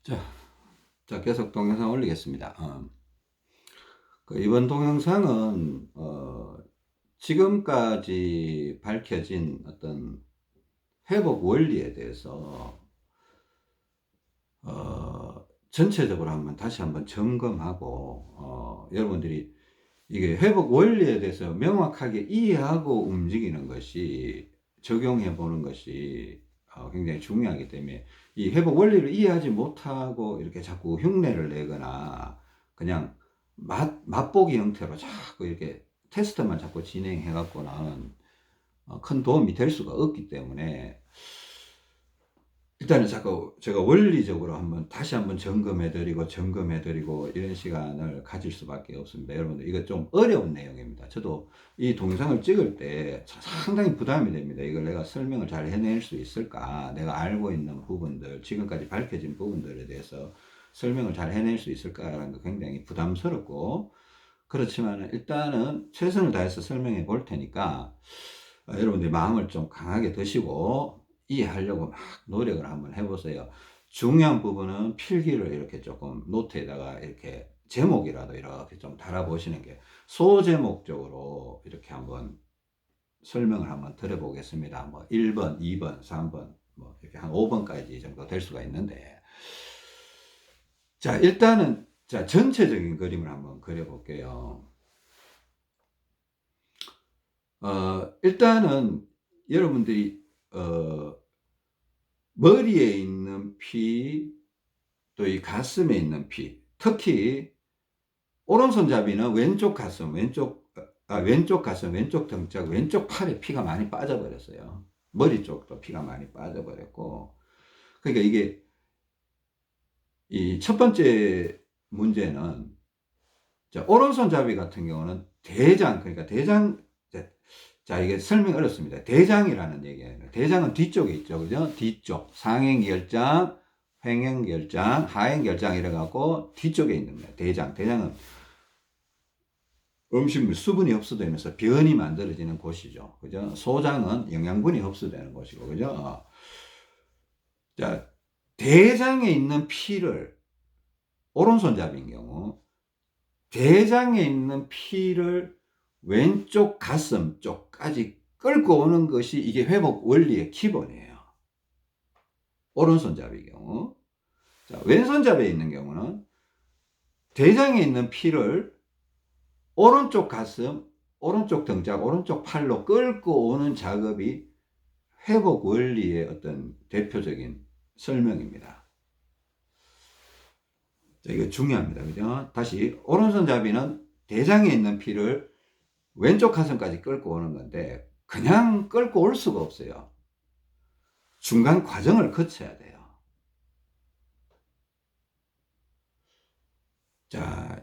자, 계속 동영상 올리겠습니다. 이번 동영상은 지금까지 밝혀진 어떤 회복 원리에 대해서 전체적으로 다시 한번 점검하고 여러분들이 이게 회복 원리에 대해서 명확하게 이해하고 움직이는 것이, 적용해 보는 것이 굉장히 중요하기 때문에, 이 회복 원리를 이해하지 못하고 이렇게 자꾸 흉내를 내거나 그냥 맛보기 형태로 자꾸 이렇게 테스트만 자꾸 진행해 갖고는 큰 도움이 될 수가 없기 때문에, 일단은 자꾸 제가 원리적으로 다시 한번 점검해드리고 이런 시간을 가질 수밖에 없습니다. 여러분들, 이거 좀 어려운 내용입니다. 저도 이 동영상을 찍을 때 상당히 부담이 됩니다. 이걸 내가 설명을 잘 해낼 수 있을까? 내가 알고 있는 부분들, 지금까지 밝혀진 부분들에 대해서 설명을 잘 해낼 수 있을까라는 거 굉장히 부담스럽고, 그렇지만 일단은 최선을 다해서 설명해 볼 테니까 여러분들이 마음을 좀 강하게 드시고 이해하려고 막 노력을 한번 해보세요. 중요한 부분은 필기를 이렇게 조금 노트에다가 이렇게 제목이라도 이렇게 좀 달아보시는 게, 소제목적으로 이렇게 한번 설명을 한번 드려보겠습니다. 뭐 1번, 2번, 3번, 뭐 이렇게 한 5번까지 정도 될 수가 있는데, 자, 일단은 전체적인 그림을 한번 그려볼게요. 일단은 여러분들이 머리에 있는 피, 또 이 가슴에 있는 피, 특히 오른손잡이는 왼쪽 가슴, 왼쪽 등짝, 왼쪽 팔에 피가 많이 빠져버렸어요. 머리 쪽도 피가 많이 빠져버렸고, 그러니까 이게 이 첫 번째 문제는, 오른손잡이 같은 경우는 그러니까 이게 설명이 어렵습니다. 대장이라는 얘기예요. 대장은 뒤쪽에 있죠. 그죠? 뒤쪽. 상행결장, 횡행결장, 하행결장 이래갖고 뒤쪽에 있는 거예요. 대장은 음식물, 수분이 흡수되면서 변이 만들어지는 곳이죠. 그죠? 소장은 영양분이 흡수되는 곳이고, 그죠? 자, 대장에 있는 피를, 오른손잡이인 경우, 대장에 있는 피를 왼쪽 가슴 쪽까지 끌고 오는 것이 이게 회복 원리의 기본이에요. 오른손잡이의 경우. 자, 왼손잡이에 있는 경우는 대장에 있는 피를 오른쪽 가슴, 오른쪽 등짝, 오른쪽 팔로 끌고 오는 작업이 회복 원리의 어떤 대표적인 설명입니다. 자, 이거 중요합니다. 그죠? 다시, 오른손잡이는 대장에 있는 피를 왼쪽 가슴까지 끌고 오는 건데, 그냥 끌고 올 수가 없어요. 중간 과정을 거쳐야 돼요. 자,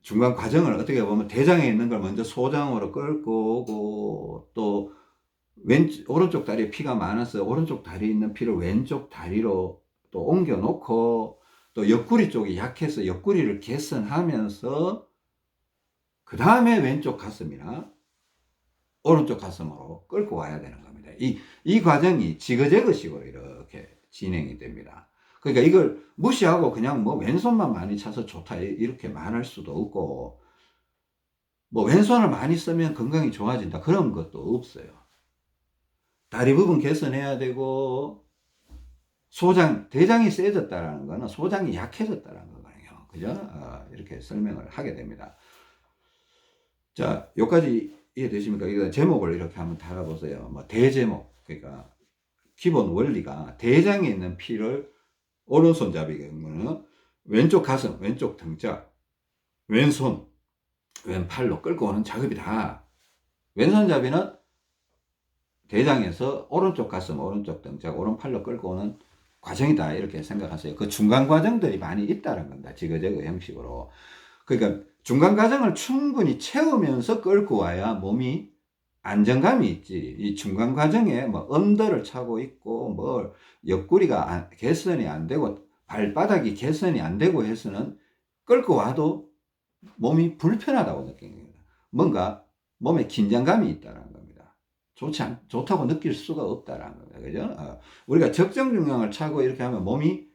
중간 과정을 어떻게 보면 대장에 있는 걸 먼저 소장으로 끌고 오고, 또 오른쪽 다리에 피가 많아서 오른쪽 다리에 있는 피를 왼쪽 다리로 또 옮겨 놓고, 또 옆구리 쪽이 약해서 옆구리를 개선하면서 그 다음에 왼쪽 가슴이나 오른쪽 가슴으로 끌고 와야 되는 겁니다. 이 과정이 지그재그식으로 이렇게 진행이 됩니다. 그러니까 이걸 무시하고 그냥 뭐 왼손만 많이 차서 좋다 이렇게 말할 수도 없고, 뭐 왼손을 많이 쓰면 건강이 좋아진다 그런 것도 없어요. 다리 부분 개선해야 되고, 대장이 세졌다라는 거는 소장이 약해졌다라는 거거든요. 그죠? 이렇게 설명을 하게 됩니다. 자, 여기까지 이해되십니까? 이거 제목을 이렇게 한번 달아보세요. 뭐 대제목, 그러니까 기본 원리가, 대장에 있는 피를 오른손잡이의 경우는 왼쪽 가슴, 왼쪽 등짝, 왼손, 왼팔로 끌고 오는 작업이다. 왼손잡이는 대장에서 오른쪽 가슴, 오른쪽 등짝, 오른팔로 끌고 오는 과정이다. 이렇게 생각하세요. 그 중간 과정들이 많이 있다는 겁니다. 지그재그 형식으로. 그러니까 중간 과정을 충분히 채우면서 끌고 와야 몸이 안정감이 있지. 이 중간 과정에 뭐 엄도를 차고 있고, 뭐 옆구리가 개선이 안 되고, 발바닥이 개선이 안 되고 해서는 끌고 와도 몸이 불편하다고 느끼는 겁니다. 뭔가 몸에 긴장감이 있다는 겁니다. 좋다고 느낄 수가 없다는 겁니다. 그죠? 우리가 적정 중량을 차고 이렇게 하면 몸이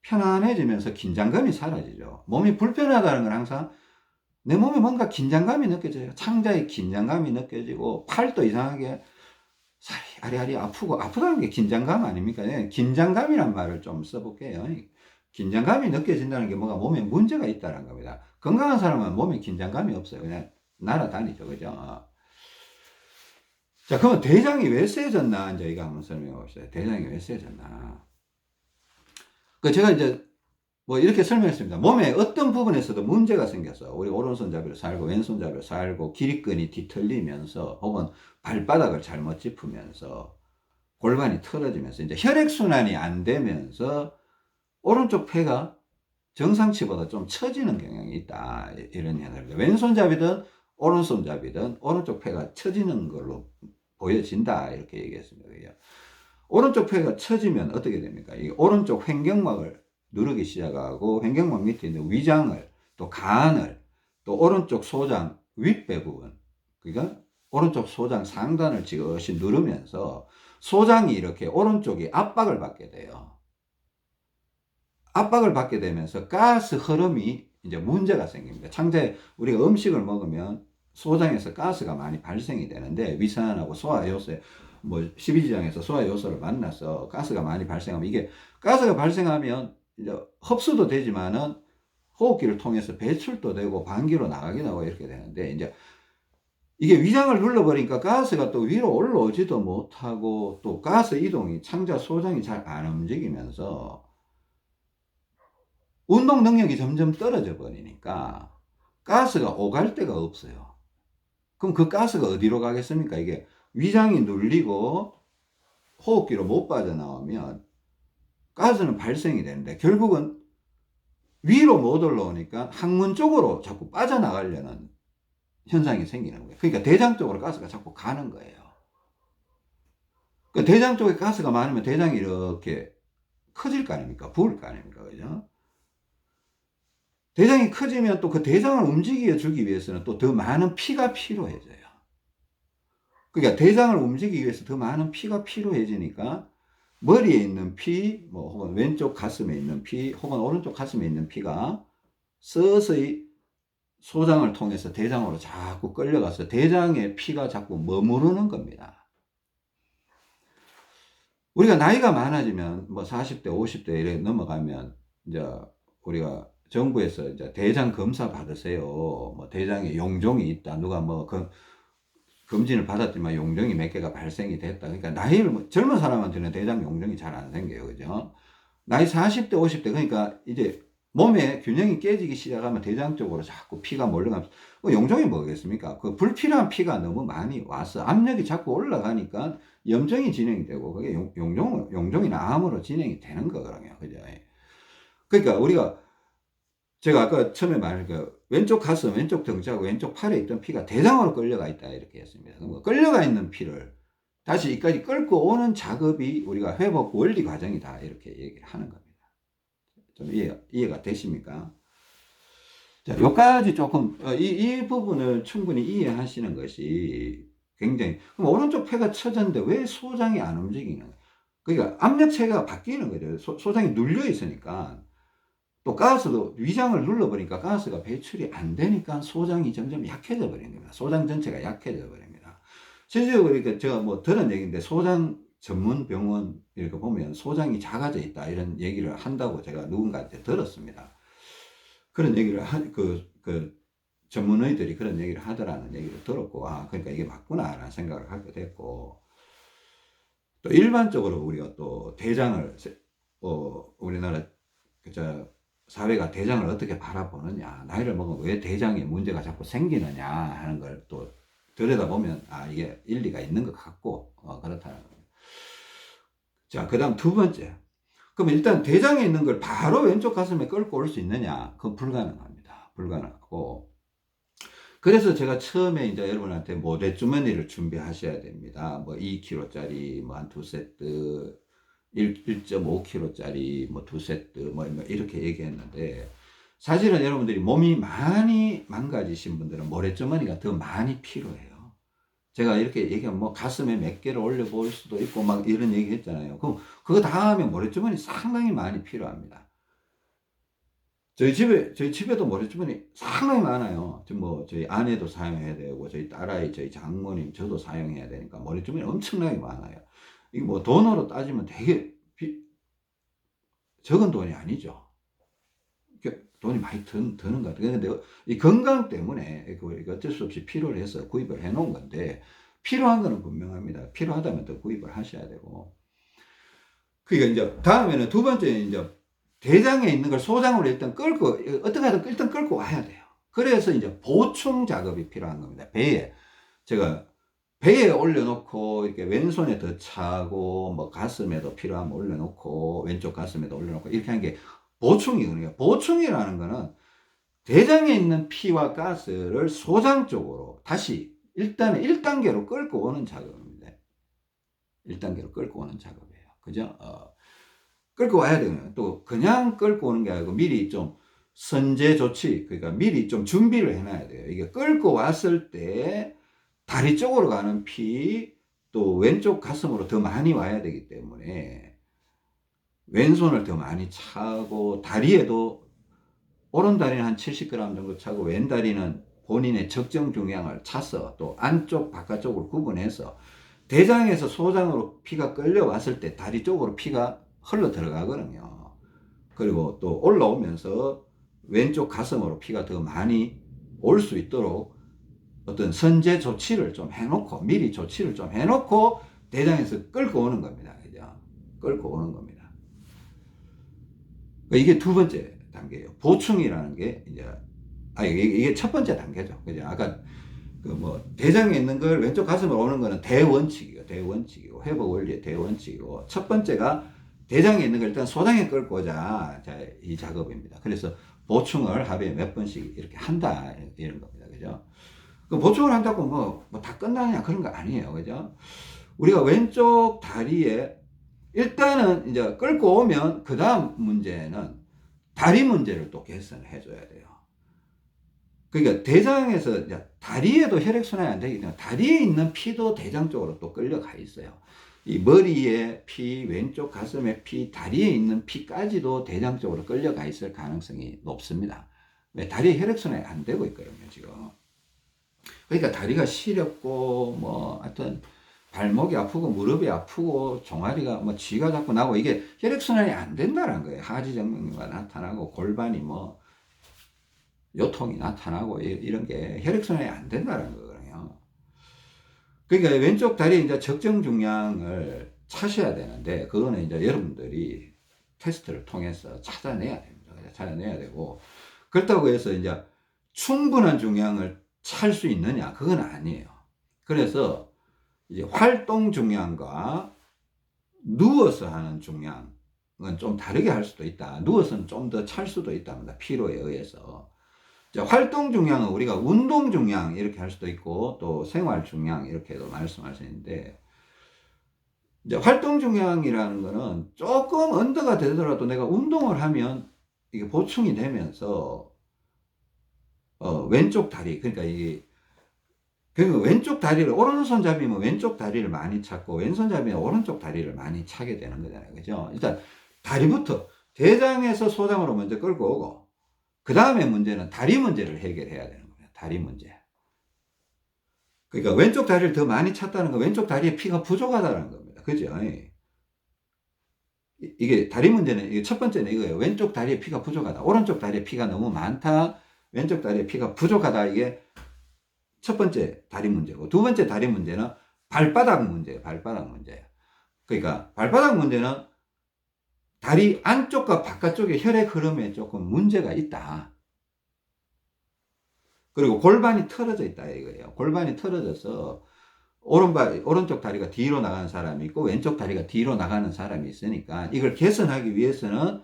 편안해지면서 긴장감이 사라지죠. 몸이 불편하다는 건 항상 내 몸에 뭔가 긴장감이 느껴져요. 창자에 긴장감이 느껴지고 팔도 이상하게 살이 아리아리 아프고, 아프다는 게 긴장감 아닙니까? 예, 긴장감이란 말을 좀 써볼게요. 긴장감이 느껴진다는 게 뭐가 몸에 문제가 있다는 겁니다. 건강한 사람은 몸에 긴장감이 없어요. 그냥 날아다니죠. 그죠? 자, 그러면 대장이 왜 세졌나? 이제 이거 한번 설명해 봅시다. 대장이 왜 세졌나? 그 제가 이제 뭐 이렇게 설명했습니다. 몸에 어떤 부분에서도 문제가 생겼어. 우리 오른손잡이로 살고 왼손잡이로 살고 길이끈이 뒤틀리면서 혹은 발바닥을 잘못 짚으면서 골반이 틀어지면서 이제 혈액순환이 안 되면서 오른쪽 폐가 정상치보다 좀 처지는 경향이 있다. 이런 현상입니다. 왼손잡이든 오른손잡이든 오른쪽 폐가 처지는 걸로 보여진다. 이렇게 얘기했습니다. 오른쪽 폐가 처지면 어떻게 됩니까? 이 오른쪽 횡격막을 누르기 시작하고 횡격막 밑에 있는 위장을 또 간을 또 오른쪽 소장 윗배 부분 그러니까 오른쪽 소장 상단을 지그시 누르면서 소장이 이렇게 오른쪽이 압박을 받게 돼요. 압박을 받게 되면서 가스 흐름이 이제 문제가 생깁니다. 창자에 우리가 음식을 먹으면 소장에서 가스가 많이 발생이 되는데 위산하고 소화효소 뭐 십이지장에서 소화효소를 만나서 가스가 많이 발생하면 이게 가스가 발생하면 이제 흡수도 되지만은 호흡기를 통해서 배출도 되고 방귀로 나가기도 하고 이렇게 되는데 이제 이게 위장을 눌러버리니까 가스가 또 위로 올라오지도 못하고 또 가스 이동이 창자 소장이 잘 안 움직이면서 운동 능력이 점점 떨어져 버리니까 가스가 오갈 데가 없어요. 그럼 그 가스가 어디로 가겠습니까? 이게 위장이 눌리고 호흡기로 못 빠져나오면 가스는 발생이 되는데 결국은 위로 못 올라오니까 항문 쪽으로 자꾸 빠져나가려는 현상이 생기는 거예요. 그러니까 대장 쪽으로 가스가 자꾸 가는 거예요. 그러니까 대장 쪽에 가스가 많으면 대장이 이렇게 커질 거 아닙니까? 부을 거 아닙니까? 그죠? 대장이 커지면 또 그 대장을 움직여 주기 위해서는 또 더 많은 피가 필요해져요. 그러니까 대장을 움직이기 위해서 더 많은 피가 필요해지니까 머리에 있는 피, 뭐 혹은 왼쪽 가슴에 있는 피, 혹은 오른쪽 가슴에 있는 피가 서서히 소장을 통해서 대장으로 자꾸 끌려가서 대장의 피가 자꾸 머무르는 겁니다. 우리가 나이가 많아지면 뭐 40대, 50대 이렇게 넘어가면 이제 우리가 정부에서 이제 대장 검사 받으세요. 뭐 대장에 용종이 있다. 누가 뭐 검진을 받았지만 용종이 몇 개가 발생이 됐다. 그러니까 나이를 젊은 사람한테는 대장 용종이 잘 안 생겨요. 그죠? 나이 40대, 50대 그러니까 이제 몸의 균형이 깨지기 시작하면 대장 쪽으로 자꾸 피가 몰려가면서 용종이 뭐겠습니까? 그 불필요한 피가 너무 많이 와서 압력이 자꾸 올라가니까 염증이 진행이 되고 그게 용종이나 암으로 진행이 되는 거거든요. 그죠? 그러니까 우리가 제가 아까 처음에 말한 그 왼쪽 가슴, 왼쪽 등치하고 왼쪽 팔에 있던 피가 대장으로 끌려가 있다 이렇게 했습니다. 그럼 끌려가 있는 피를 다시 이까지 끌고 오는 작업이 우리가 회복 원리 과정이다 이렇게 얘기를 하는 겁니다. 좀 이해가 되십니까? 자, 요까지 조금 이 부분을 충분히 이해하시는 것이 굉장히 그럼 오른쪽 폐가 처졌는데 왜 소장이 안 움직이는 거예요? 그러니까 압력체가 바뀌는 거죠. 소장이 눌려 있으니까 또 가스도 위장을 눌러버리니까 가스가 배출이 안 되니까 소장이 점점 약해져 버립니다. 소장 전체가 약해져 버립니다. 실제로 그러니까 제가 뭐 들은 얘기인데 소장 전문 병원 이렇게 보면 소장이 작아져 있다 이런 얘기를 한다고 제가 누군가한테 들었습니다. 그런 얘기를 그 전문의들이 그런 얘기를 하더라는 얘기를 들었고 아 그러니까 이게 맞구나라는 생각을 하게 됐고 또 일반적으로 우리가 또 대장을 우리나라 그저 사회가 대장을 어떻게 바라보느냐 나이를 먹으면 왜 대장에 문제가 자꾸 생기느냐 하는 걸 또 들여다보면 아 이게 일리가 있는 것 같고 그렇다는 겁니다. 자 그다음 두 번째 그럼 일단 대장에 있는 걸 바로 왼쪽 가슴에 끌고 올 수 있느냐 그건 불가능합니다. 불가능하고 그래서 제가 처음에 이제 여러분한테 모래주머니를 준비하셔야 됩니다. 뭐 2kg짜리 뭐 한 두 세트 1.5kg짜리 뭐 두 세트 뭐 이렇게 얘기했는데 사실은 여러분들이 몸이 많이 망가지신 분들은 모래주머니가 더 많이 필요해요. 제가 이렇게 얘기하면 뭐 가슴에 몇 개를 올려볼 수도 있고 막 이런 얘기 했잖아요. 그럼 그거 다 하면 모래주머니 상당히 많이 필요합니다. 저희 집에도 모래주머니 상당히 많아요. 지금 뭐, 저희 아내도 사용해야 되고, 저희 딸아이, 저희 장모님, 저도 사용해야 되니까 모래주머니 엄청나게 많아요. 이게 뭐 돈으로 따지면 되게 적은 돈이 아니죠. 돈이 많이 드는 것 같아요. 근데 이 건강 때문에 어쩔 수 없이 필요를 해서 구입을 해 놓은 건데, 필요한 거는 분명합니다. 필요하다면 또 구입을 하셔야 되고. 그러니까 이제 다음에는 두 번째 이제 대장에 있는 걸 소장으로 일단 끌고, 어떻게 하든 일단 끌고 와야 돼요. 그래서 이제 보충 작업이 필요한 겁니다. 제가 배에 올려놓고, 이렇게 왼손에 더 차고, 뭐 가슴에도 필요하면 올려놓고, 왼쪽 가슴에도 올려놓고, 이렇게 하는 게 보충이거든요. 보충이라는 거는 대장에 있는 피와 가스를 소장 쪽으로 다시 일단은 1단계로 끌고 오는 작업입니다. 1단계로 끌고 오는 작업이에요. 그죠? 끌고 와야 되는, 또 그냥 끌고 오는 게 아니고 미리 좀 선제 조치, 그러니까 미리 좀 준비를 해놔야 돼요. 이게 끌고 왔을 때 다리 쪽으로 가는 피, 또 왼쪽 가슴으로 더 많이 와야 되기 때문에 왼손을 더 많이 차고, 다리에도 오른 다리는 한 70g 정도 차고, 왼 다리는 본인의 적정 중량을 차서 또 안쪽 바깥쪽으로 구분해서 대장에서 소장으로 피가 끌려왔을 때 다리 쪽으로 피가 흘러 들어가거든요. 그리고 또 올라오면서 왼쪽 가슴으로 피가 더 많이 올 수 있도록 어떤 선제 조치를 좀 해놓고, 미리 조치를 좀 해놓고 대장에서 끌고 오는 겁니다. 그죠? 끌고 오는 겁니다. 이게 두 번째 단계예요. 보충이라는 게 이제, 이게 첫 번째 단계죠. 그죠? 아까 그 뭐 대장에 있는 걸 왼쪽 가슴으로 오는 거는 대원칙이고 회복 원리의 대원칙이고, 첫 번째가 대장에 있는 걸 일단 소장에 끌고 오자. 자, 이 작업입니다. 그래서 보충을 하루에 몇 번씩 이렇게 한다, 이런 겁니다. 그죠? 그 보충을 한다고 뭐 다 끝나냐, 그런 거 아니에요. 그죠? 우리가 왼쪽 다리에 일단은 이제 끌고 오면, 그 다음 문제는 다리 문제를 또 개선을 해줘야 돼요. 그러니까 대장에서 다리에도 혈액순환이 안 되기 때문에 다리에 있는 피도 대장 쪽으로 또 끌려가 있어요. 이 머리에 피, 왼쪽 가슴에 피, 다리에 있는 피까지도 대장 쪽으로 끌려가 있을 가능성이 높습니다. 왜? 다리에 혈액순환이 안 되고 있거든요, 지금. 그러니까 다리가 시렵고, 뭐, 하여튼, 발목이 아프고, 무릎이 아프고, 종아리가, 뭐, 쥐가 자꾸 나고, 이게 혈액순환이 안 된다는 거예요. 하지정맥류가 나타나고, 골반이 뭐, 요통이 나타나고, 이런 게 혈액순환이 안 된다는 거거든요. 그러니까 왼쪽 다리에 이제 적정 중량을 차셔야 되는데, 그거는 이제 여러분들이 테스트를 통해서 찾아내야 됩니다. 찾아내야 되고, 그렇다고 해서 이제 충분한 중량을 찰 수 있느냐? 그건 아니에요. 그래서 이제 활동 중량과 누워서 하는 중량은 좀 다르게 할 수도 있다. 누워서는 좀 더 찰 수도 있답니다. 피로에 의해서. 활동 중량은 우리가 운동 중량 이렇게 할 수도 있고, 또 생활 중량 이렇게도 말씀할 수 있는데, 이제 활동 중량이라는 거는 조금 언더가 되더라도 내가 운동을 하면 이게 보충이 되면서 왼쪽 다리, 그러니까 왼쪽 다리를, 오른손잡이면 왼쪽 다리를 많이 찾고, 왼손잡이면 오른쪽 다리를 많이 차게 되는 거잖아요. 그죠? 일단 다리부터 대장에서 소장으로 먼저 끌고 오고, 그 다음에 문제는 다리 문제를 해결해야 되는 거예요. 다리 문제. 그러니까 왼쪽 다리를 더 많이 찼다는 건 왼쪽 다리에 피가 부족하다는 겁니다. 그죠? 이게 다리 문제는, 이게 첫 번째는 이거예요. 왼쪽 다리에 피가 부족하다. 오른쪽 다리에 피가 너무 많다. 왼쪽 다리에 피가 부족하다. 이게 첫 번째 다리 문제고, 두 번째 다리 문제는 발바닥 문제예요. 발바닥 문제예요. 그러니까 발바닥 문제는 다리 안쪽과 바깥쪽의 혈액 흐름에 조금 문제가 있다. 그리고 골반이 틀어져 있다 이거예요. 골반이 틀어져서 오른쪽 다리가 뒤로 나가는 사람이 있고, 왼쪽 다리가 뒤로 나가는 사람이 있으니까, 이걸 개선하기 위해서는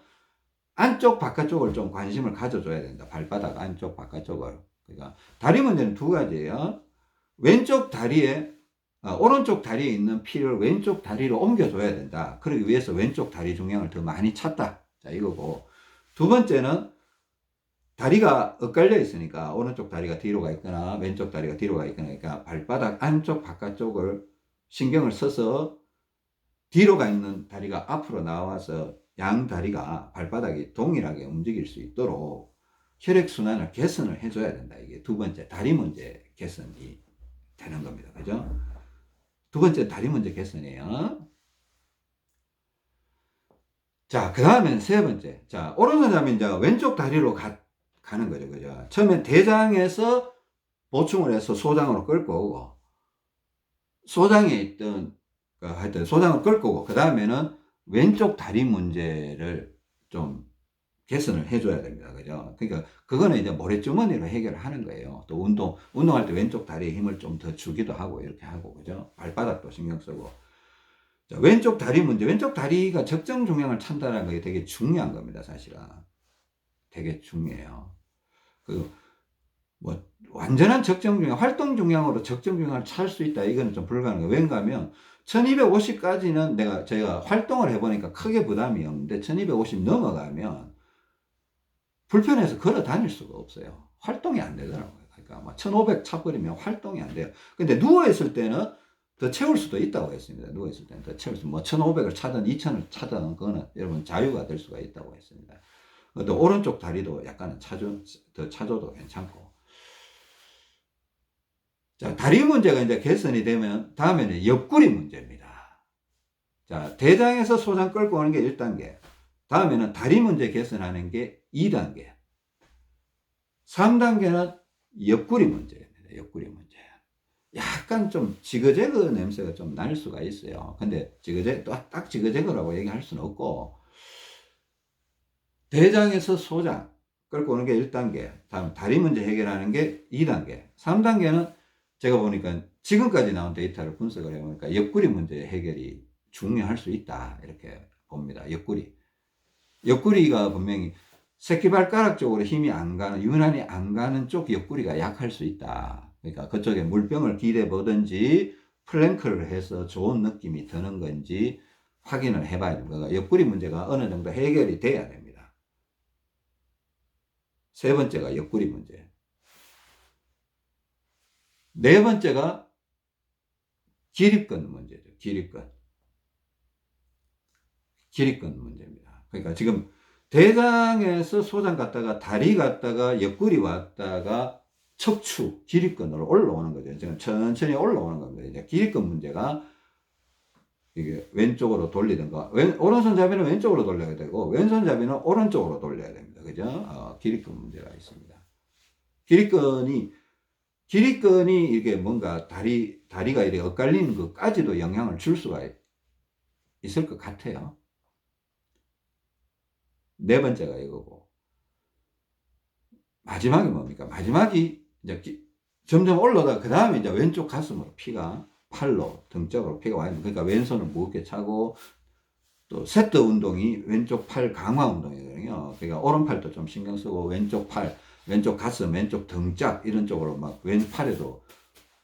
안쪽 바깥쪽을 좀 관심을 가져줘야 된다. 발바닥 안쪽 바깥쪽을. 그러니까 다리 문제는 두 가지예요. 왼쪽 다리에, 오른쪽 다리에 있는 피를 왼쪽 다리로 옮겨줘야 된다. 그러기 위해서 왼쪽 다리 중량을 더 많이 찼다. 자, 이거고. 두 번째는 다리가 엇갈려 있으니까, 오른쪽 다리가 뒤로 가 있거나 왼쪽 다리가 뒤로 가 있거나, 그러니까 발바닥 안쪽 바깥쪽을 신경을 써서 뒤로 가 있는 다리가 앞으로 나와서 양 다리가 발바닥이 동일하게 움직일 수 있도록 혈액순환을 개선을 해줘야 된다. 이게 두 번째 다리 문제 개선이 되는 겁니다. 그죠? 두 번째 다리 문제 개선이에요. 자, 그 다음엔 세 번째. 자, 오른손 잡으면 이제 왼쪽 다리로 가는 거죠. 그죠? 처음에 대장에서 보충을 해서 소장으로 끌고 오고, 소장에 있던, 하여튼 소장을 끌고 오고, 그 다음에는 왼쪽 다리 문제를 좀 개선을 해줘야 됩니다. 그죠? 그러니까 그거는 이제 모래주머니로 해결을 하는 거예요. 또 운동할 때 왼쪽 다리에 힘을 좀 더 주기도 하고, 이렇게 하고, 그죠? 발바닥도 신경 쓰고. 자, 왼쪽 다리 문제. 왼쪽 다리가 적정 중량을 찬다는 게 되게 중요한 겁니다, 사실은. 되게 중요해요. 완전한 적정 중량, 활동 중량으로 적정 중량을 찰 수 있다. 이거는 좀 불가능해요. 왠가 하면, 1250까지는 제가 활동을 해보니까 크게 부담이 없는데, 1250 넘어가면, 불편해서 걸어 다닐 수가 없어요. 활동이 안 되더라고요. 그러니까 1500 차버리면 활동이 안 돼요. 근데 누워있을 때는 더 채울 수도 있다고 했습니다. 누워있을 때는 더 채울 수, 1500을 차든 2000을 차든, 그거는 여러분 자유가 될 수가 있다고 했습니다. 또 오른쪽 다리도 약간은 더 차줘도 괜찮고. 자, 다리 문제가 이제 개선이 되면, 다음에는 옆구리 문제입니다. 자, 대장에서 소장 끌고 오는 게 1단계. 다음에는 다리 문제 개선하는 게 2단계. 3단계는 옆구리 문제입니다. 옆구리 문제. 약간 좀 지그재그 냄새가 좀 날 수가 있어요. 근데 딱 지그재그라고 얘기할 수는 없고, 대장에서 소장 끌고 오는 게 1단계, 다음 다리 문제 해결하는 게 2단계, 3단계는 제가 보니까 지금까지 나온 데이터를 분석을 해보니까 옆구리 문제 해결이 중요할 수 있다. 이렇게 봅니다. 옆구리가 분명히 새끼발가락 쪽으로 힘이 안 가는, 유난히 안 가는 쪽 옆구리가 약할 수 있다. 그러니까 그쪽에 물병을 기대 보든지 플랭크를 해서 좋은 느낌이 드는 건지 확인을 해봐야 됩니다. 옆구리 문제가 어느 정도 해결이 돼야 됩니다. 세 번째가 옆구리 문제. 네 번째가 기립근 문제죠. 기립근 문제입니다. 그러니까 지금 대장에서 소장 갔다가 다리 갔다가 옆구리 왔다가 척추, 기립근으로 올라오는 거죠. 지금 천천히 올라오는 겁니다. 이제 기립근 문제가 이게 왼쪽으로 돌리든가, 오른손잡이는 왼쪽으로 돌려야 되고, 왼손잡이는 오른쪽으로 돌려야 됩니다. 그죠? 기립근 문제가 있습니다. 기립근이 이게 뭔가 다리가 이렇게 엇갈리는 것까지도 영향을 줄 수가 있을 것 같아요. 네 번째가 이거고. 마지막이 뭡니까? 마지막이 이제 점점 올라다가 그 다음에 이제 왼쪽 가슴으로 피가 팔로 등 쪽으로 피가 와 있는, 그러니까 왼손을 무겁게 차고, 또 세트 운동이 왼쪽 팔 강화 운동이거든요. 그러니까 오른팔도 좀 신경 쓰고, 왼쪽 팔, 왼쪽 가슴, 왼쪽 등짝 이런 쪽으로 막 왼팔에도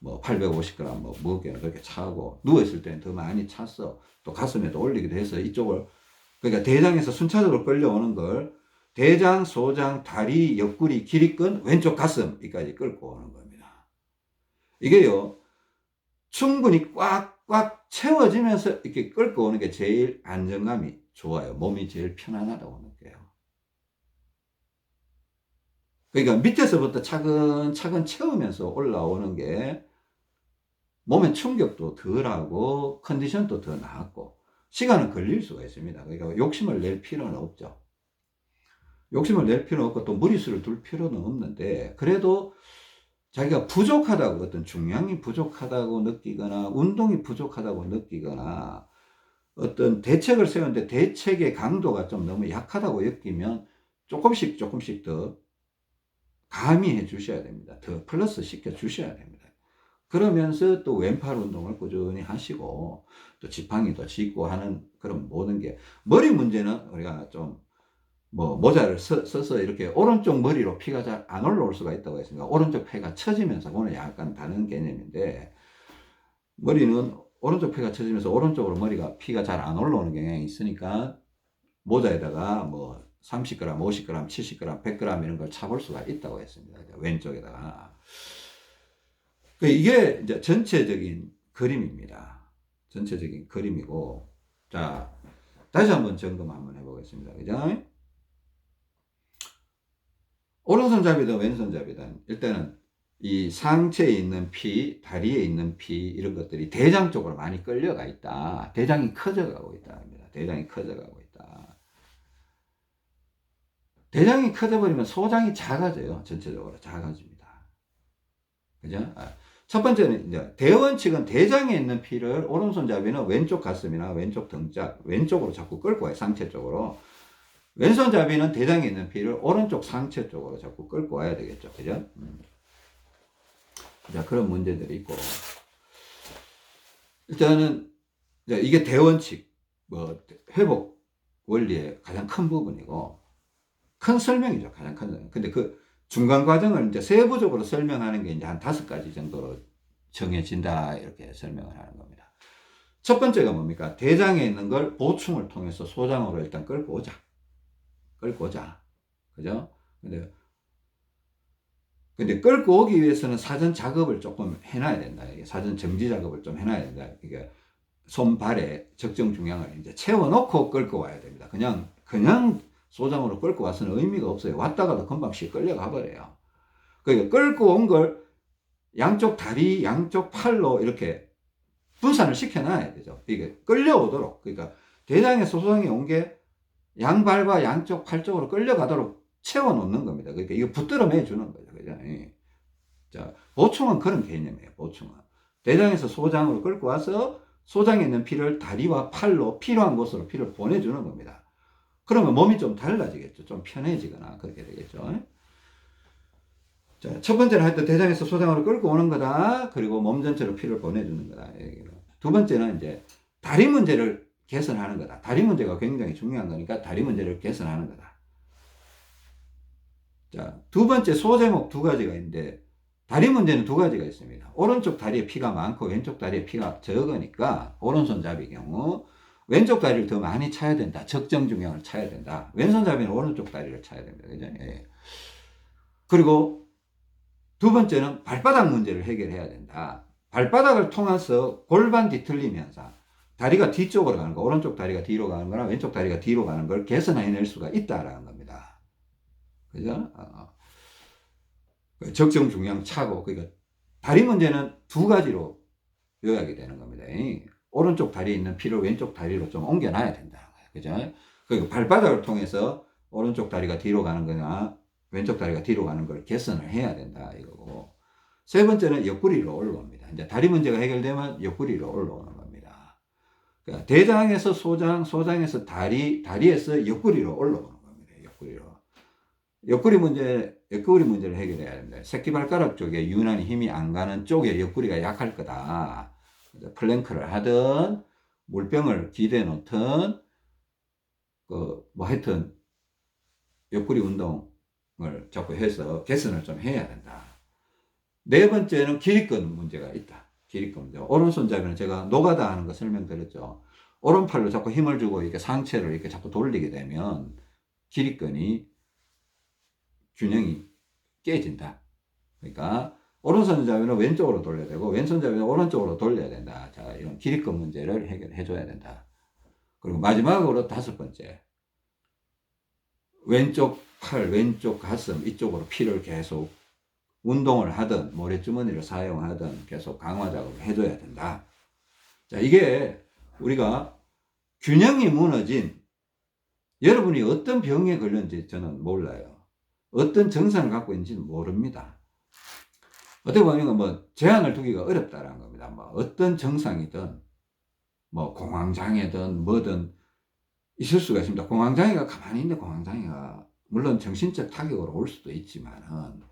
850g 무겁게 그렇게 차고, 누워있을 때는 더 많이 찼어. 또 가슴에도 올리기도 해서 이쪽을, 그러니까 대장에서 순차적으로 끌려오는 걸 대장, 소장, 다리, 옆구리, 기립근, 왼쪽 가슴 여기까지 끌고 오는 겁니다. 이게요, 충분히 꽉꽉 채워지면서 이렇게 끌고 오는 게 제일 안정감이 좋아요. 몸이 제일 편안하다고 느껴요. 그러니까 밑에서부터 차근차근 채우면서 올라오는 게 몸에 충격도 덜하고 컨디션도 더 나았고 시간은 걸릴 수가 있습니다. 그러니까 욕심을 낼 필요는 없죠. 욕심을 낼 필요는 없고 또 무리수를 둘 필요는 없는데, 그래도 자기가 부족하다고, 어떤 중량이 부족하다고 느끼거나 운동이 부족하다고 느끼거나 어떤 대책을 세우는데 대책의 강도가 좀 너무 약하다고 느끼면 조금씩 더 가미해 주셔야 됩니다. 더 플러스 시켜 주셔야 됩니다. 그러면서 또 왼팔 운동을 꾸준히 하시고, 또 지팡이도 짚고 하는 그런 모든 게, 머리 문제는 우리가 좀 모자를 써서 이렇게 오른쪽 머리로 피가 잘 안 올라올 수가 있다고 했습니다. 오른쪽 폐가 처지면서, 그거는 약간 다른 개념인데, 머리는 오른쪽 폐가 처지면서 오른쪽으로 피가 잘 안 올라오는 경향이 있으니까 모자에다가 30g, 50g, 70g, 100g 이런 걸 차볼 수가 있다고 했습니다. 왼쪽에다가. 이게 이제 전체적인 그림입니다. 전체적인 그림이고, 자, 다시 한번 점검 한번 해보겠습니다. 그죠? 오른손잡이든 왼손잡이든 일단은 이 상체에 있는 피, 다리에 있는 피 이런 것들이 대장 쪽으로 많이 끌려가 있다. 대장이 커져가고 있다. 대장이 커져가고 있다. 대장이 커져버리면 소장이 작아져요. 전체적으로 작아집니다. 그죠? 첫 번째는 이제 대원칙은 대장에 있는 피를 오른손잡이는 왼쪽 가슴이나 왼쪽 등짝, 왼쪽으로 자꾸 끌고 와요. 상체 쪽으로. 왼손잡이는 대장에 있는 피를 오른쪽 상체 쪽으로 자꾸 끌고 와야 되겠죠. 그죠? 자, 그런 문제들이 있고. 일단은, 이게 대원칙, 회복 원리의 가장 큰 부분이고, 큰 설명이죠. 가장 큰 설명. 근데 그 중간 과정을 이제 세부적으로 설명하는 게 이제 한 5가지 정도로 정해진다. 이렇게 설명을 하는 겁니다. 첫 번째가 뭡니까? 대장에 있는 걸 보충을 통해서 소장으로 일단 끌고 오자. 그죠? 근데 끌고 오기 위해서는 사전 작업을 조금 해놔야 된다. 이게 사전 정지 작업을 좀 해놔야 된다. 이게 손발에 적정 중량을 이제 채워놓고 끌고 와야 됩니다. 그냥 소장으로 끌고 와서는 의미가 없어요. 왔다가도 금방 씩 끌려가 버려요. 그러니까 끌고 온 걸 양쪽 다리, 양쪽 팔로 이렇게 분산을 시켜놔야 되죠. 이게 끌려오도록. 그러니까 대장에서 소장이 온 게 양발과 양쪽 팔 쪽으로 끌려가도록 채워놓는 겁니다. 그러니까 이거 붙들어 매주는 거죠. 그죠? 자, 보충은 그런 개념이에요. 보충은. 대장에서 소장으로 끌고 와서 소장에 있는 피를 다리와 팔로 필요한 곳으로 피를 보내주는 겁니다. 그러면 몸이 좀 달라지겠죠. 좀 편해지거나 그렇게 되겠죠. 자, 첫 번째는 하여튼 대장에서 소장으로 끌고 오는 거다. 그리고 몸 전체로 피를 보내주는 거다. 두 번째는 이제 다리 문제를 개선하는 거다. 다리 문제가 굉장히 중요한 거니까 다리 문제를 개선하는 거다. 자, 두 번째 소제목 2가지가 있는데 다리 문제는 2가지가 있습니다. 오른쪽 다리에 피가 많고 왼쪽 다리에 피가 적으니까 오른손잡이 경우 왼쪽 다리를 더 많이 차야 된다. 적정 중량을 차야 된다. 왼손잡이는 오른쪽 다리를 차야 됩니다. 그죠? 예. 그리고 두 번째는 발바닥 문제를 해결해야 된다. 발바닥을 통해서 골반 뒤틀림 현상, 다리가 뒤쪽으로 가는 거, 오른쪽 다리가 뒤로 가는 거나 왼쪽 다리가 뒤로 가는 걸 개선해낼 수가 있다라는 겁니다. 그죠? 적정 중량 차고, 그러니까 다리 문제는 2가지로 요약이 되는 겁니다. 오른쪽 다리에 있는 피를 왼쪽 다리로 좀 옮겨놔야 된다. 그죠? 그리고 발바닥을 통해서 오른쪽 다리가 뒤로 가는 거나 왼쪽 다리가 뒤로 가는 걸 개선을 해야 된다. 이거고. 세 번째는 옆구리로 올라옵니다. 이제 다리 문제가 해결되면 옆구리로 올라오는 겁니다. 그러니까 대장에서 소장, 소장에서 다리, 다리에서 옆구리로 올라오는 겁니다. 옆구리 문제를 해결해야 됩니다. 새끼발가락 쪽에 유난히 힘이 안 가는 쪽에 옆구리가 약할 거다. 플랭크를 하든, 물병을 기대 놓든, 하여튼, 옆구리 운동을 자꾸 해서 개선을 좀 해야 된다. 네 번째는 기립근 문제가 있다. 기립근 문제. 오른손잡이는 제가 노가다 하는 거 설명드렸죠. 오른팔로 자꾸 힘을 주고 이렇게 상체를 이렇게 자꾸 돌리게 되면 기립근이 균형이 깨진다. 그러니까 오른손잡이는 왼쪽으로 돌려야 되고 왼손잡이는 오른쪽으로 돌려야 된다. 자, 이런 기립근 문제를 해결해 줘야 된다. 그리고 마지막으로 5번째. 왼쪽 팔, 왼쪽 가슴 이쪽으로 피를 계속 운동을 하든 모래주머니를 사용하든 계속 강화 작업을 해줘야 된다. 자, 이게 우리가 균형이 무너진, 여러분이 어떤 병에 걸렸는지 저는 몰라요. 어떤 증상을 갖고 있는지는 모릅니다. 어떻게 보면 제한을 두기가 어렵다라는 겁니다. 어떤 증상이든 공황장애든 뭐든 있을 수가 있습니다. 공황장애가 가만히 있는데 공황장애가 물론 정신적 타격으로 올 수도 있지만은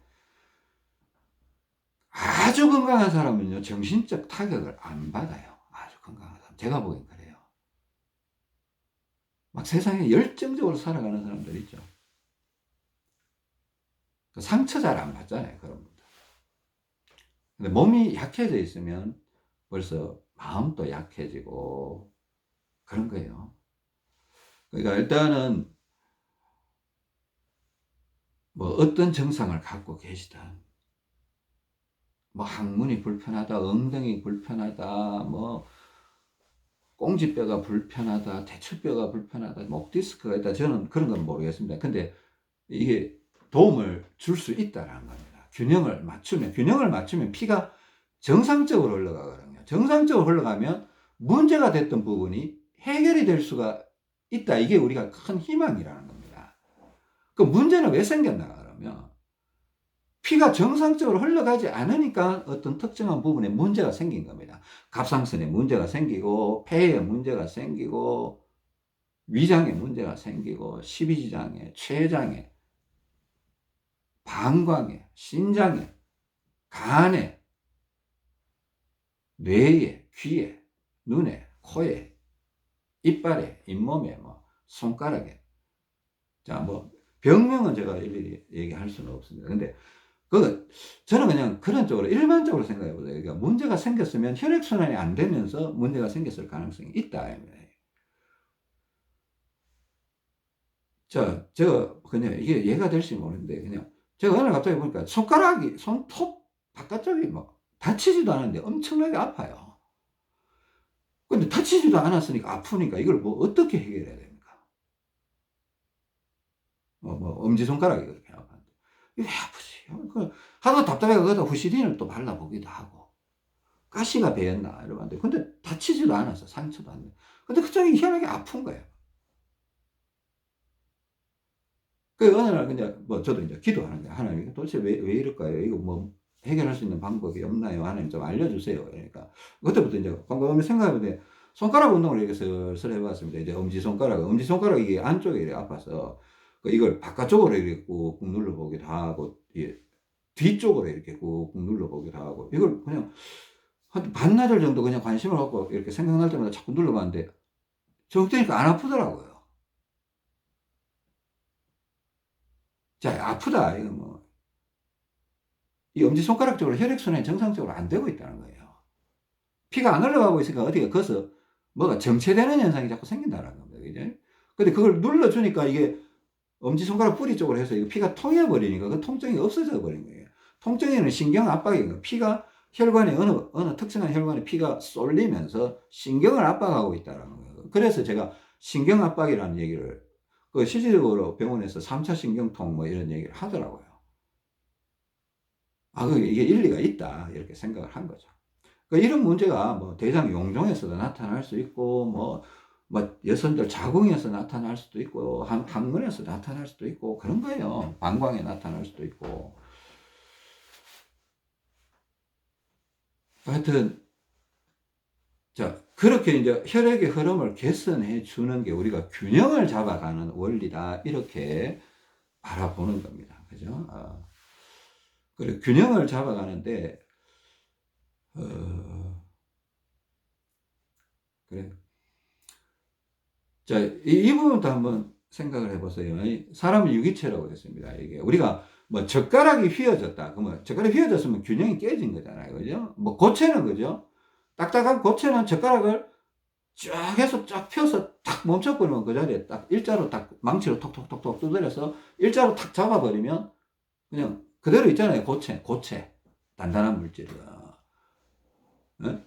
아주 건강한 사람은요 정신적 타격을 안 받아요. 아주 건강한 사람. 제가 보기엔 그래요. 세상에 열정적으로 살아가는 사람들 있죠. 상처 잘 안 받잖아요. 그런 분들. 근데 몸이 약해져 있으면 벌써 마음도 약해지고 그런 거예요. 그러니까 일단은 어떤 증상을 갖고 계시든 항문이 불편하다, 엉덩이 불편하다, 꽁지뼈가 불편하다, 대추뼈가 불편하다, 목 디스크가 있다. 저는 그런 건 모르겠습니다. 근데 이게 도움을 줄 수 있다라는 겁니다. 균형을 맞추면 피가 정상적으로 흘러가거든요. 정상적으로 흘러가면 문제가 됐던 부분이 해결이 될 수가 있다. 이게 우리가 큰 희망이라는 겁니다. 그 문제는 왜 생겼나 그러면 피가 정상적으로 흘러가지 않으니까 어떤 특정한 부분에 문제가 생긴 겁니다. 갑상선에 문제가 생기고 폐에 문제가 생기고 위장에 문제가 생기고 십이지장에, 췌장에, 방광에, 신장에, 간에, 뇌에, 귀에, 눈에, 코에, 이빨에, 잇몸에, 뭐 손가락에. 자, 뭐 병명은 제가 일일이 얘기할 수는 없습니다. 근데 저는 그냥 그런 쪽으로 일반적으로 생각해 보세요. 그러니까 문제가 생겼으면 혈액순환이 안 되면서 문제가 생겼을 가능성이 있다. 자, 제가 그냥 이게 이해가 될지 모르는데 그냥 제가 어느 날 갑자기 보니까 손톱 바깥쪽이 뭐 다치지도 않았는데 엄청나게 아파요. 근데 다치지도 않았으니까 아프니까 이걸 뭐 어떻게 해결해야 됩니까? 엄지손가락이 그렇게 아팠는데. 이게 왜 아프지? 하도 답답해서 거기다 후시딘을 또 발라보기도 하고. 가시가 배였나? 이러는데. 근데 다치지도 않았어. 상처도 안 돼. 근데 그쪽이 희한하게 아픈 거예요. 어느 날 그냥 저도 이제 기도하는 거예요. 하나님, 도대체 왜 이럴까요? 이거 뭐 해결할 수 있는 방법이 없나요? 하나님 좀 알려주세요. 그러니까 그때부터 이제 곰곰이 생각해보는데 손가락 운동을 이렇게 슬슬 해봤습니다. 이제 엄지손가락이 이게 안쪽에 이렇게 아파서 이걸 바깥쪽으로 이렇게 꾹꾹 눌러보기도 하고 뒤쪽으로 이렇게 꾹꾹 눌러보기도 하고 이걸 그냥 한 반나절 정도 그냥 관심을 갖고 이렇게 생각날 때마다 자꾸 눌러봤는데 정되니까 안 아프더라고요. 자, 아프다. 이거 뭐. 이 엄지손가락 쪽으로 혈액순환이 정상적으로 안 되고 있다는 거예요. 피가 안 흘러가고 있으니까 어디가 거기서 뭐가 정체되는 현상이 자꾸 생긴다는 겁니다. 그죠? 근데 그걸 눌러주니까 이게 엄지손가락 뿌리 쪽으로 해서 이거 피가 통해버리니까 그 통증이 없어져 버린 거예요. 통증에는 신경 압박인 거예요. 피가 혈관에 어느 특정한 혈관에 피가 쏠리면서 신경을 압박하고 있다는 거예요. 그래서 제가 신경 압박이라는 얘기를 실질적으로 병원에서 3차 신경통 뭐 이런 얘기를 하더라고요. 이게 일리가 있다 이렇게 생각을 한 거죠. 이런 문제가 뭐 대장 용종에서도 나타날 수 있고 뭐 여성들 자궁에서 나타날 수도 있고 항문에서 나타날 수도 있고 그런 거예요. 방광에 나타날 수도 있고. 하여튼 자, 그렇게 이제 혈액의 흐름을 개선해 주는 게 우리가 균형을 잡아가는 원리다 이렇게 바라보는 겁니다. 그죠? 그래 균형을 잡아가는데 그래. 자, 이 부분도 한번 생각을 해보세요. 사람은 유기체라고 했습니다. 이게 우리가 뭐 젓가락이 휘어졌다. 그러면 젓가락이 휘어졌으면 균형이 깨진 거잖아요. 그죠? 뭐 고체는 그죠? 딱딱한 고체는 젓가락을 쫙 해서 쫙 펴서 탁 멈춰버리면 그 자리에 딱 일자로 딱 망치로 톡톡톡톡 두드려서 일자로 탁 잡아버리면 그냥 그대로 있잖아요. 고체. 단단한 물질이야. 네?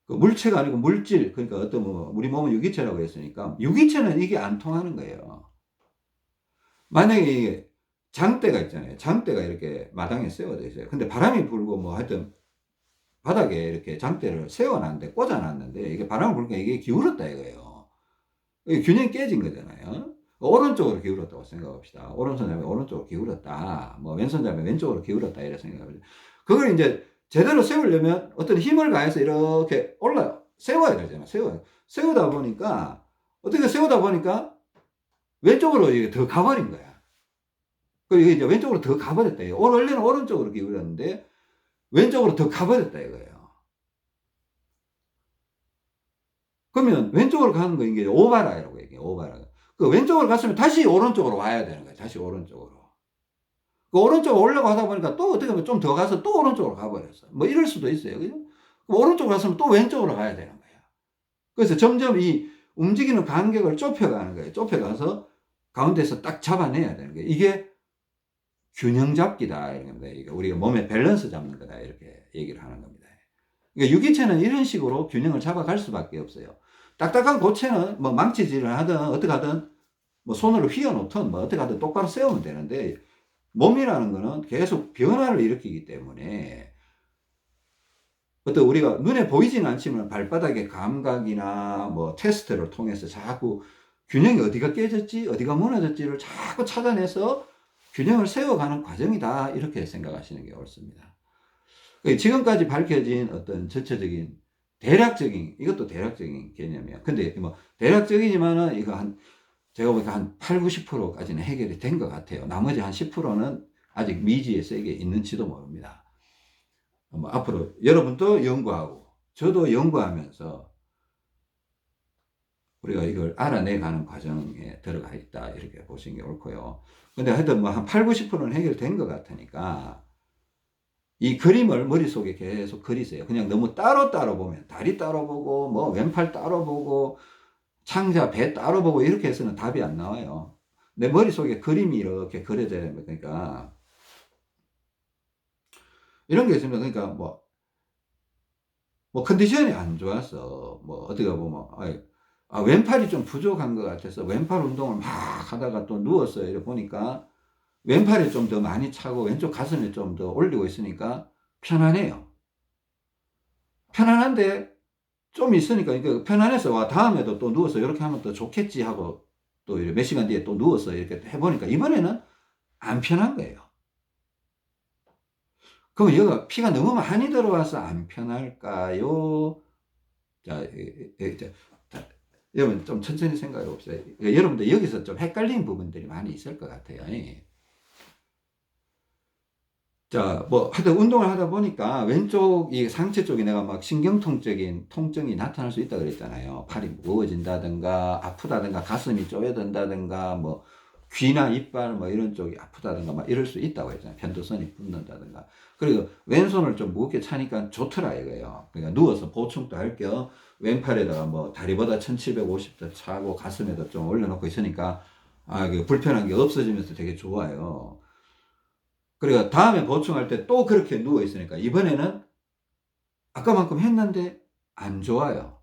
그 물체가 아니고 물질, 그러니까 어떤 우리 몸은 유기체라고 했으니까 유기체는 이게 안 통하는 거예요. 만약에 이게 장대가 있잖아요. 장대가 이렇게 마당에 세워져 있어요. 근데 바람이 불고 뭐 하여튼 바닥에 이렇게 장대를 세워놨는데 꽂아놨는데 이게 바람을 불니까 이게 기울었다 이거예요. 이게 균형이 깨진 거잖아요. 오른쪽으로 기울었다고 생각합시다. 오른손 잡으면 오른쪽으로 기울었다. 뭐 왼손 잡으면 왼쪽으로 기울었다 이렇게 생각합니다. 그걸 이제 제대로 세우려면 어떤 힘을 가해서 이렇게 세워야 되잖아요. 세우다 보니까 왼쪽으로 이게 더 가버린 거야. 이게 이제 왼쪽으로 더 가버렸다. 원래는 오른쪽으로 기울였는데 왼쪽으로 더 가버렸다 이거예요. 그러면 왼쪽으로 가는 거 이게 오바라라고 얘기해요. 오바라. 왼쪽으로 갔으면 다시 오른쪽으로 와야 되는 거예요. 다시 오른쪽으로. 오른쪽으로 올라가다 보니까 또 어떻게 보면 좀 더 가서 또 오른쪽으로 가버렸어. 뭐 이럴 수도 있어요. 그죠? 오른쪽으로 갔으면 또 왼쪽으로 가야 되는 거예요. 그래서 점점 이 움직이는 간격을 좁혀가는 거예요. 좁혀가서 가운데서 딱 잡아내야 되는 거예요. 이게 균형 잡기다. 이런 겁니다. 이게 우리가 몸의 밸런스 잡는 거다. 이렇게 얘기를 하는 겁니다. 그러니까 유기체는 이런 식으로 균형을 잡아갈 수밖에 없어요. 딱딱한 고체는 뭐 망치질을 하든 어떻게 하든 뭐 손으로 휘어 놓든 뭐 어떻게 하든 똑바로 세우면 되는데, 몸이라는 거는 계속 변화를 일으키기 때문에 어떤 우리가 눈에 보이지는 않지만 발바닥의 감각이나 뭐 테스트를 통해서 자꾸 균형이 어디가 깨졌지, 어디가 무너졌지를 자꾸 찾아내서 균형을 세워가는 과정이다, 이렇게 생각하시는 게 옳습니다. 지금까지 밝혀진 어떤 전체적인 대략적인, 이것도 대략적인 개념이야. 근데 뭐 대략적이지만은 이거 제가 보니까 한 8, 90%까지는 해결이 된 것 같아요. 나머지 한 10%는 아직 미지의 세계에 있는지도 모릅니다. 뭐 앞으로 여러분도 연구하고 저도 연구하면서 우리가 이걸 알아내가는 과정에 들어가 있다, 이렇게 보시는 게 옳고요. 근데 하여튼 뭐 한 8, 90%는 해결된 것 같으니까 이 그림을 머릿속에 계속 그리세요. 그냥 너무 따로따로 보면, 다리 따로 보고 뭐 왼팔 따로 보고 창자 배 따로 보고 이렇게 해서는 답이 안 나와요. 내 머릿속에 그림이 이렇게 그려져야 됩니다. 그러니까 이런 게 있습니다. 그러니까 뭐 컨디션이 안 좋아서 뭐 어떻게 보면 왼팔이 좀 부족한 것 같아서 왼팔 운동을 막 하다가 또 누웠어요. 이렇게 보니까 왼팔이 좀 더 많이 차고 왼쪽 가슴에 좀 더 올리고 있으니까 편안해요. 편안한데 좀 있으니까 이게 편안해서 다음에도 또 누워서 이렇게 하면 더 좋겠지 하고 또 몇 시간 뒤에 또 누워서 이렇게 해보니까 이번에는 안 편한 거예요. 그럼 여기가 피가 너무 많이 들어와서 안 편할까요? 자, 여러분 좀 천천히 생각해 봅시다. 여러분들 여기서 좀 헷갈리는 부분들이 많이 있을 것 같아요. 자, 뭐 하여튼 운동을 하다 보니까 왼쪽 이 상체 쪽에 내가 막 신경통적인 통증이 나타날 수 있다 그랬잖아요. 팔이 무거워진다든가 아프다든가 가슴이 쪼여든다든가 뭐 귀나 이빨 뭐 이런 쪽이 아프다든가 막 이럴 수 있다고 했잖아요. 편도선이 붓는다든가. 그리고 왼손을 좀 무겁게 차니까 좋더라 이거예요. 그러니까 누워서 보충도 할 겸 왼팔에다가 뭐 다리보다 1750도 차고 가슴에도 좀 올려놓고 있으니까 그 불편한 게 없어지면서 되게 좋아요. 그리고 다음에 보충할 때 또 그렇게 누워 있으니까 이번에는 아까만큼 했는데 안 좋아요.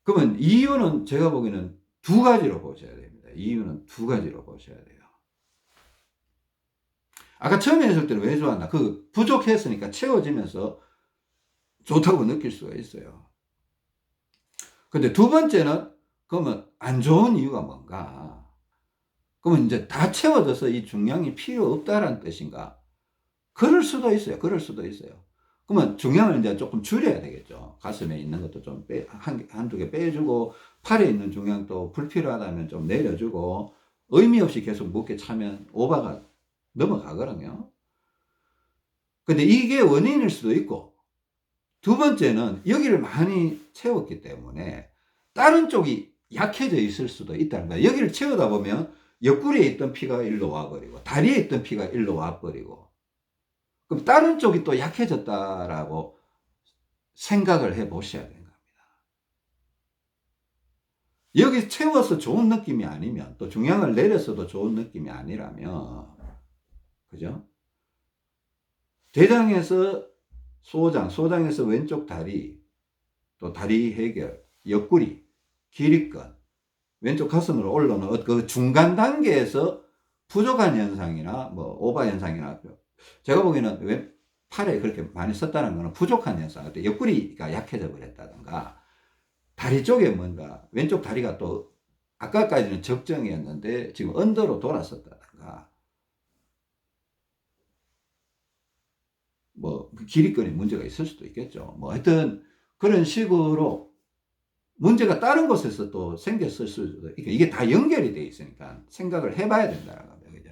그러면 이유는 제가 보기에는 두 가지로 보셔야 됩니다. 이유는 두 가지로 보셔야 돼요. 아까 처음에 했을 때는 왜 좋았나? 부족했으니까 채워지면서 좋다고 느낄 수가 있어요. 근데 두 번째는 그러면 안 좋은 이유가 뭔가? 그러면 이제 다 채워져서 이 중량이 필요 없다라는 뜻인가? 그럴 수도 있어요. 그럴 수도 있어요. 그러면 중량을 이제 조금 줄여야 되겠죠. 가슴에 있는 것도 좀 한두 개 빼주고, 팔에 있는 중량도 불필요하다면 좀 내려주고, 의미 없이 계속 무겁게 차면 오버가 넘어가거든요. 근데 이게 원인일 수도 있고, 두 번째는 여기를 많이 채웠기 때문에 다른 쪽이 약해져 있을 수도 있다는 거예요. 여기를 채우다 보면 옆구리에 있던 피가 일로 와버리고, 다리에 있던 피가 일로 와버리고, 그럼 다른 쪽이 또 약해졌다라고 생각을 해 보셔야 되는 겁니다. 여기 채워서 좋은 느낌이 아니면, 또 중량을 내렸어도 좋은 느낌이 아니라면, 그죠? 대장에서 소장, 소장에서 왼쪽 다리, 또 다리 해결, 옆구리, 기립근, 왼쪽 가슴으로 올라오는 그 중간 단계에서 부족한 현상이나 뭐 오버 현상이나, 제가 보기에는 팔에 그렇게 많이 썼다는 거는 부족한 현상, 옆구리가 약해져 버렸다든가, 다리 쪽에 뭔가 왼쪽 다리가 또 아까까지는 적정이었는데 지금 언더로 돌았었다든가, 뭐 기립근에 문제가 있을 수도 있겠죠. 뭐 하여튼 그런 식으로 문제가 다른 곳에서 또 생겼을 수도 있고, 이게 다 연결이 돼 있으니까 생각을 해봐야 된다는 겁니다.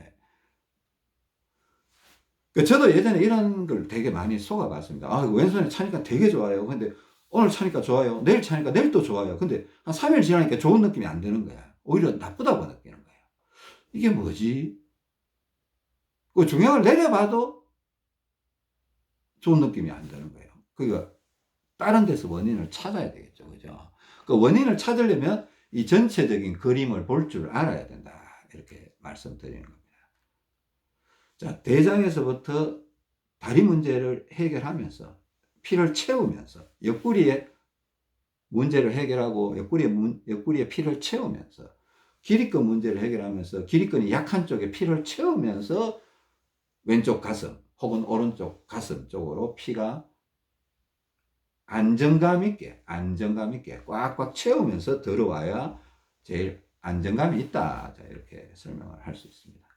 저도 예전에 이런 걸 되게 많이 속아봤습니다. 왼손에 차니까 되게 좋아요. 근데 오늘 차니까 좋아요. 내일 차니까 내일 또 좋아요. 근데 한 3일 지나니까 좋은 느낌이 안 드는 거야. 오히려 나쁘다고 느끼는 거예요. 이게 뭐지? 그 중량을 내려봐도 좋은 느낌이 안 드는 거예요. 그러니까 다른 데서 원인을 찾아야 되겠죠. 그죠? 그 원인을 찾으려면 이 전체적인 그림을 볼 줄 알아야 된다. 이렇게 말씀드리는 겁니다. 자, 대장에서부터 다리 문제를 해결하면서 피를 채우면서 옆구리에 문제를 해결하고 옆구리에 피를 채우면서 기립근 문제를 해결하면서 기립근이 약한 쪽에 피를 채우면서 왼쪽 가슴 혹은 오른쪽 가슴 쪽으로 피가 안정감 있게 꽉꽉 채우면서 들어와야 제일 안정감이 있다. 자, 이렇게 설명을 할 수 있습니다.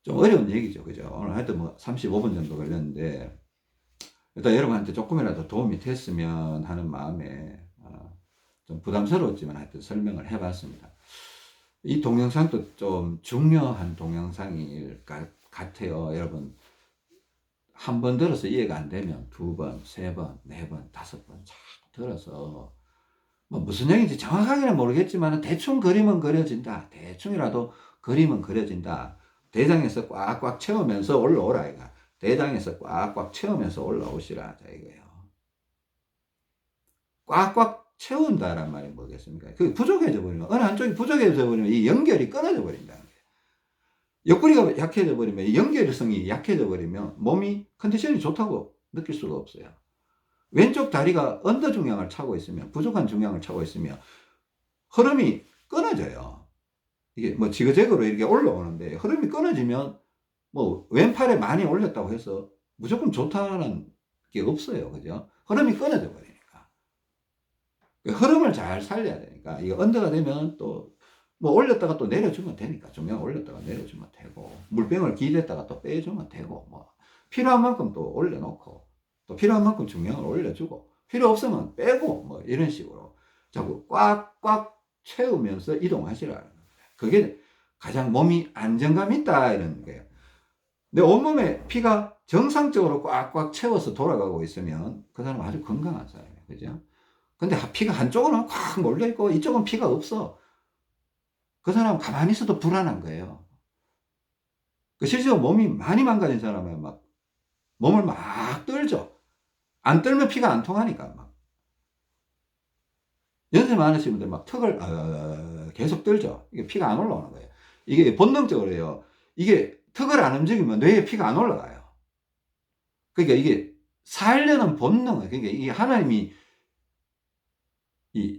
좀 어려운 얘기죠. 그죠? 오늘 하여튼 뭐 35분 정도 걸렸는데, 일단 여러분한테 조금이라도 도움이 됐으면 하는 마음에, 좀 부담스러웠지만 하여튼 설명을 해봤습니다. 이 동영상도 좀 중요한 동영상일 같아요. 여러분, 한 번 들어서 이해가 안 되면 두 번, 세 번, 네 번, 다섯 번 쫙 들어서 뭐 무슨 얘기인지 정확하게는 모르겠지만 대충 그림은 그려진다. 대충이라도 그림은 그려진다. 대장에서 꽉꽉 채우면서 올라오라 이가. 대장에서 꽉꽉 채우면서 올라오시라 자 이거예요. 꽉꽉 채운다란 말이 뭐겠습니까? 그게 부족해져 버리면 어느 한쪽이 부족해져 버리면 이 연결이 끊어져 버린다는 거예요. 옆구리가 약해져 버리면 연결성이 약해져 버리면 몸이 컨디션이 좋다고 느낄 수가 없어요. 왼쪽 다리가 언더 중량을 차고 있으면 부족한 중량을 차고 있으면 흐름이 끊어져요. 이게 뭐 지그재그로 이렇게 올라오는데 흐름이 끊어지면 뭐 왼팔에 많이 올렸다고 해서 무조건 좋다는 게 없어요. 그죠? 흐름이 끊어져 버리니까. 흐름을 잘 살려야 되니까 이게 언더가 되면 또 뭐 올렸다가 또 내려주면 되니까 중량 올렸다가 내려주면 되고 물병을 기댔다가 또 빼주면 되고 뭐 필요한 만큼 또 올려놓고 또 필요한 만큼 중량을 올려주고 필요 없으면 빼고 뭐 이런 식으로 자꾸 꽉꽉 채우면서 이동하시라는 거예요. 그게 가장 몸이 안정감 있다 이런 거예요. 내 온몸에 피가 정상적으로 꽉꽉 채워서 돌아가고 있으면 그 사람은 아주 건강한 사람이에요. 그죠? 근데 피가 한쪽은 꽉 몰려있고 이쪽은 피가 없어. 그 사람은 가만히 있어도 불안한 거예요. 실제로 몸이 많이 망가진 사람은 막 몸을 막 떨죠. 안 떨면 피가 안 통하니까 막. 연세 많으신 분들 막 턱을 계속 떨죠. 이게 피가 안 올라오는 거예요. 이게 본능적으로요. 이게 턱을 안 움직이면 뇌에 피가 안 올라가요. 그러니까 이게 살려는 본능은 그러니까 이게 하나님이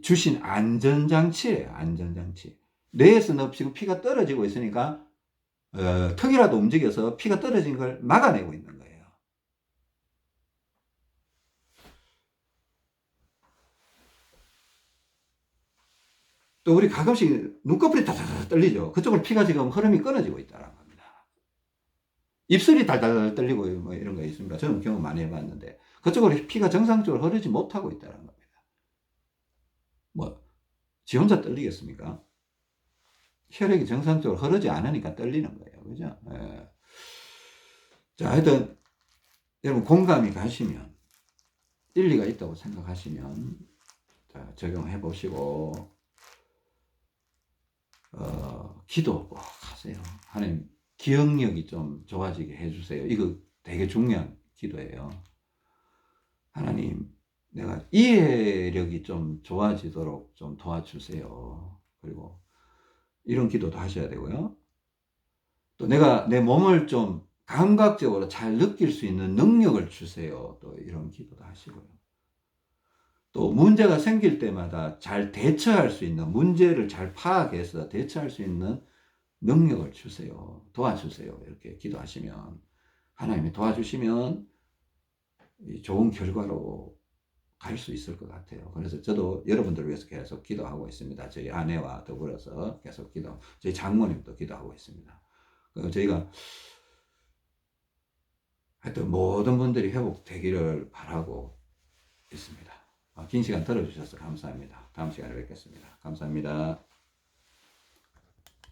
주신 안전장치예요. 안전장치. 뇌에서는 지금 피가 떨어지고 있으니까 턱이라도 움직여서 피가 떨어진 걸 막아내고 있는 거예요. 또 우리 가끔씩 눈꺼풀이 다다다 떨리죠. 그쪽으로 피가 지금 흐름이 끊어지고 있다는 겁니다. 입술이 달달 떨리고 뭐 이런 거 있습니다. 저는 경험 많이 해봤는데 그쪽으로 피가 정상적으로 흐르지 못하고 있다는 겁니다. 뭐 지 혼자 떨리겠습니까? 혈액이 정상적으로 흐르지 않으니까 떨리는 거예요. 그죠? 예. 자, 하여튼 여러분 공감이 가시면 일리가 있다고 생각하시면 자, 적용해 보시고 기도 꼭 하세요. 하나님 기억력이 좀 좋아지게 해주세요. 이거 되게 중요한 기도예요. 하나님 내가 이해력이 좀 좋아지도록 좀 도와주세요. 그리고 이런 기도도 하셔야 되고요. 또 내가 내 몸을 좀 감각적으로 잘 느낄 수 있는 능력을 주세요. 또 이런 기도도 하시고요. 또 문제가 생길 때마다 잘 대처할 수 있는 문제를 잘 파악해서 대처할 수 있는 능력을 주세요. 도와주세요. 이렇게 기도하시면 하나님이 도와주시면 좋은 결과로 갈 수 있을 것 같아요. 그래서 저도 여러분들을 위해서 계속 기도하고 있습니다. 저희 아내와 더불어서 계속 저희 장모님도 기도하고 있습니다. 저희가 하여튼 모든 분들이 회복되기를 바라고 있습니다. 긴 시간 들어주셔서 감사합니다. 다음 시간에 뵙겠습니다. 감사합니다.